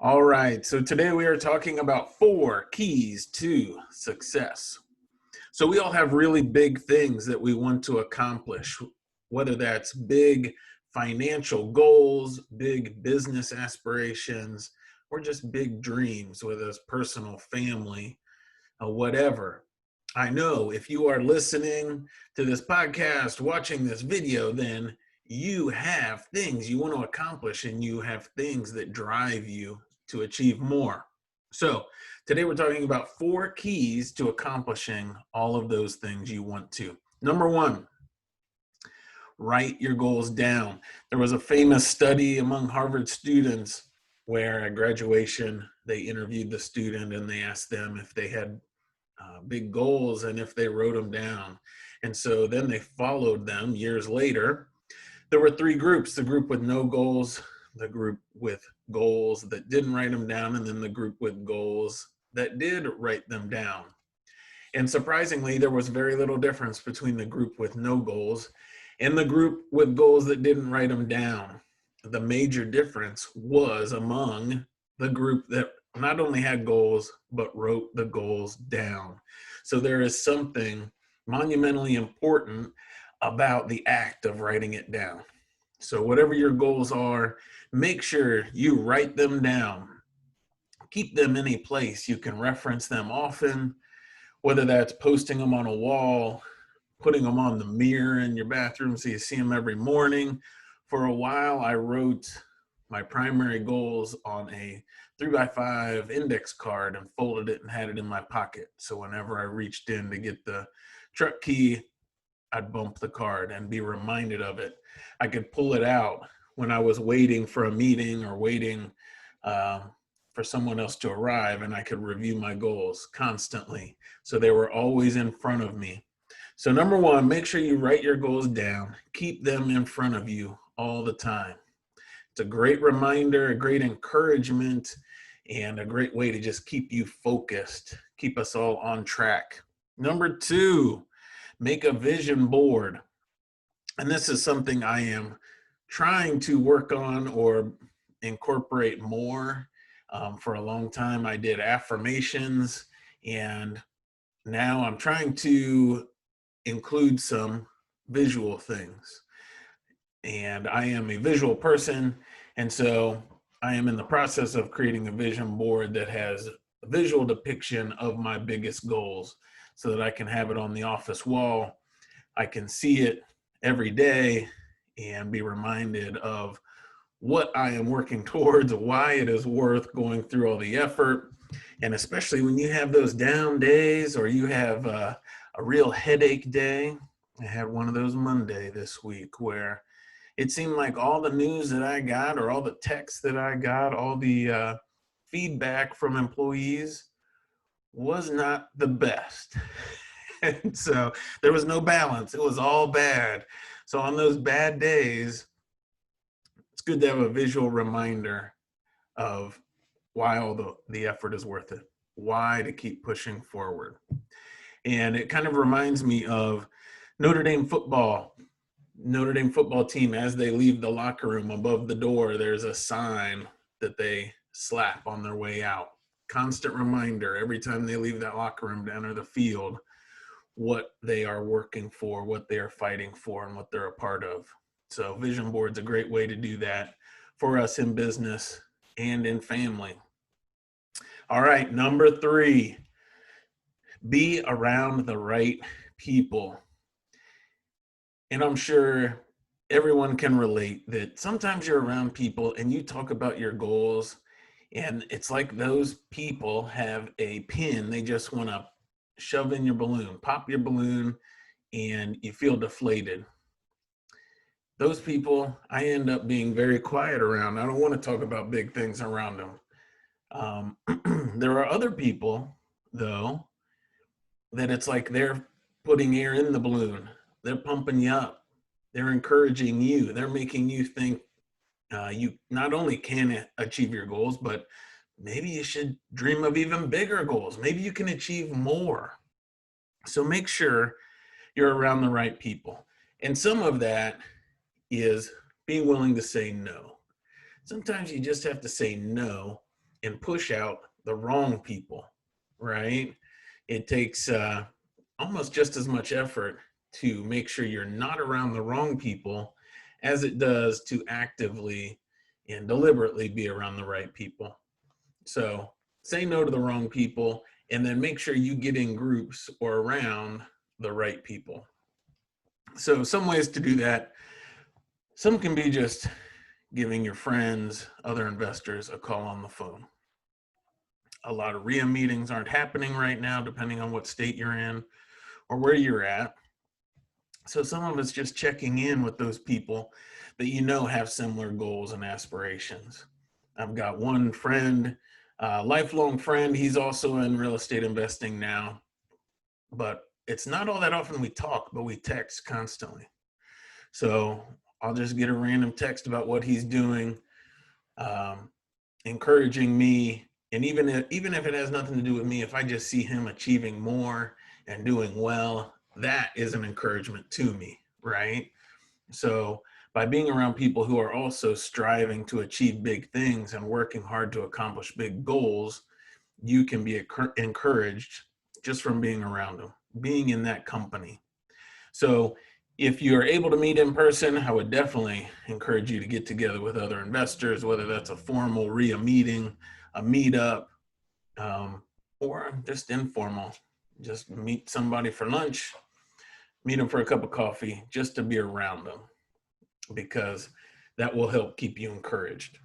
All right, so today we are talking about 4 keys to success. So we all have really big things that we want to accomplish, whether that's big financial goals, big business aspirations, or just big dreams, whether it's personal, family, or whatever. I know if you are listening to this podcast, watching this video, then you have things you want to accomplish and you have things that drive you to achieve more. So, today we're talking about 4 keys to accomplishing all of those things you want to. Number one, write your goals down. There was a famous study among Harvard students where at graduation they interviewed the student and they asked them if they had big goals and if they wrote them down. And so then they followed them years later. There were 3 groups: the group with no goals, the group with goals that didn't write them down, and then the group with goals that did write them down. And surprisingly, there was very little difference between the group with no goals and the group with goals that didn't write them down. The major difference was among the group that not only had goals, but wrote the goals down. So there is something monumentally important about the act of writing it down. So whatever your goals are, make sure you write them down. Keep them in a place you can reference them often, whether that's posting them on a wall, putting them on the mirror in your bathroom so you see them every morning. For a while, I wrote my primary goals on a 3x5 index card and folded it and had it in my pocket. So whenever I reached in to get the truck key, I'd bump the card and be reminded of it. I could pull it out when I was waiting for a meeting or waiting for someone else to arrive, and I could review my goals constantly. So they were always in front of me. So number one, make sure you write your goals down. Keep them in front of you all the time. It's a great reminder, a great encouragement, and a great way to just keep you focused, keep us all on track. Number two, make a vision board. And this is something I am trying to work on or incorporate more. For a long time, I did affirmations, and now I'm trying to include some visual things. And I am a visual person, and so I am in the process of creating a vision board that has a visual depiction of my biggest goals so that I can have it on the office wall. I can see it every day and be reminded of what I am working towards, why it is worth going through all the effort. And especially when you have those down days or you have a real headache day. I had one of those Monday this week where it seemed like all the news that I got or all the texts that I got, all the feedback from employees was not the best. And so there was no balance. It was all bad. So on those bad days, it's good to have a visual reminder of why all the effort is worth it, why to keep pushing forward. And it kind of reminds me of Notre Dame football. Notre Dame football team, as they leave the locker room, above the door, there's a sign that they slap on their way out. Constant reminder every time they leave that locker room to enter the field, what they are working for, what they are fighting for, and what they're a part of. So vision board's a great way to do that for us in business and in family. All right, number 3, be around the right people. And I'm sure everyone can relate that sometimes you're around people and you talk about your goals, and it's like those people have a pin they just want to shove in your balloon, pop your balloon, and you feel deflated. Those people, I end up being very quiet around. I don't want to talk about big things around them. There are other people, though, that it's like they're putting air in the balloon. They're pumping you up. They're encouraging you. They're making you think you not only can achieve your goals, but maybe you should dream of even bigger goals. Maybe you can achieve more. So make sure you're around the right people. And some of that is being willing to say no. Sometimes you just have to say no and push out the wrong people, right? It takes almost just as much effort to make sure you're not around the wrong people as it does to actively and deliberately be around the right people. So say no to the wrong people, and then make sure you get in groups or around the right people. So some ways to do that, some can be just giving your friends, other investors, a call on the phone. A lot of RIA meetings aren't happening right now, depending on what state you're in or where you're at. So some of it's just checking in with those people that you know have similar goals and aspirations. I've got one friend, lifelong friend. He's also in real estate investing now, but it's not all that often we talk, but we text constantly. So I'll just get a random text about what he's doing, encouraging me. And even if it has nothing to do with me, if I just see him achieving more and doing well, that is an encouragement to me, right? So by being around people who are also striving to achieve big things and working hard to accomplish big goals, you can be encouraged just from being around them, being in that company. So if you're able to meet in person, I would definitely encourage you to get together with other investors, whether that's a formal RIA meeting, a meetup, or just informal. Just meet somebody for lunch, meet them for a cup of coffee, just to be around them, because that will help keep you encouraged.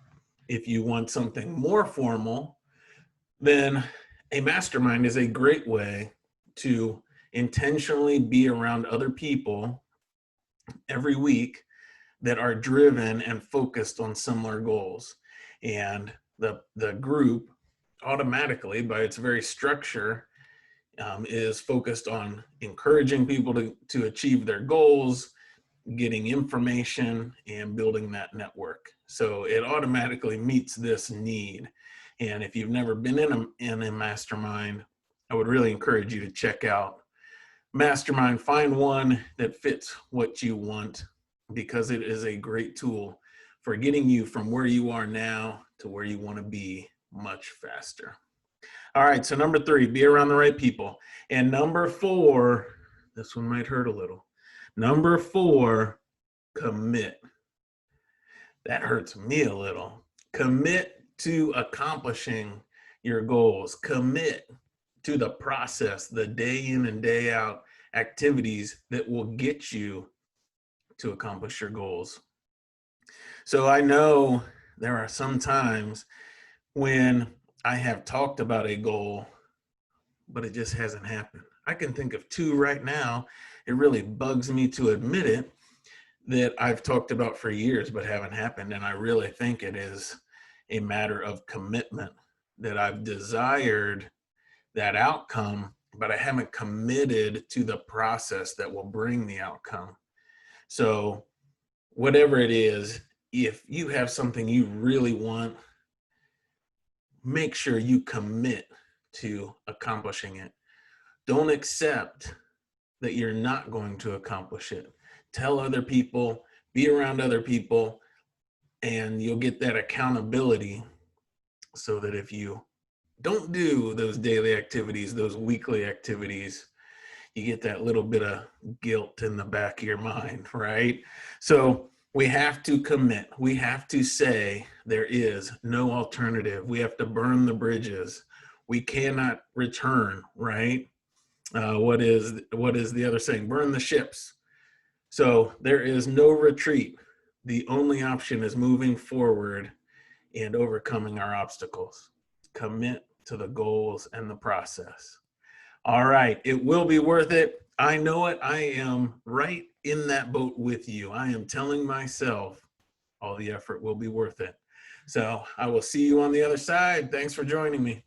If you want something more formal, then a mastermind is a great way to intentionally be around other people every week that are driven and focused on similar goals. And the group automatically, by its very structure, is focused on encouraging people to achieve their goals, getting information, and building that network. So it automatically meets this need. And if you've never been in a mastermind, I would really encourage you to check out Mastermind. Find one that fits what you want, because it is a great tool for getting you from where you are now to where you want to be much faster. All right, so number 3, be around the right people. And number 4, this one might hurt a little. Number 4, commit. That hurts me a little. Commit to accomplishing your goals. Commit to the process, the day in and day out activities that will get you to accomplish your goals. So I know there are some times when I have talked about a goal, but it just hasn't happened. I can think of 2 right now. It really bugs me to admit it, that I've talked about for years but haven't happened. And I really think it is a matter of commitment, that I've desired that outcome, but I haven't committed to the process that will bring the outcome. So whatever it is, if you have something you really want, make sure you commit to accomplishing it. Don't accept that you're not going to accomplish it. Tell other people, be around other people, and you'll get that accountability, so that if you don't do those daily activities, those weekly activities, you get that little bit of guilt in the back of your mind, right? So we have to commit. We have to say there is no alternative. We have to burn the bridges. We cannot return, right? What is the other saying? Burn the ships. So there is no retreat. The only option is moving forward and overcoming our obstacles. Commit to the goals and the process. All right, it will be worth it. I know it. I am right in that boat with you. I am telling myself all the effort will be worth it. So I will see you on the other side. Thanks for joining me.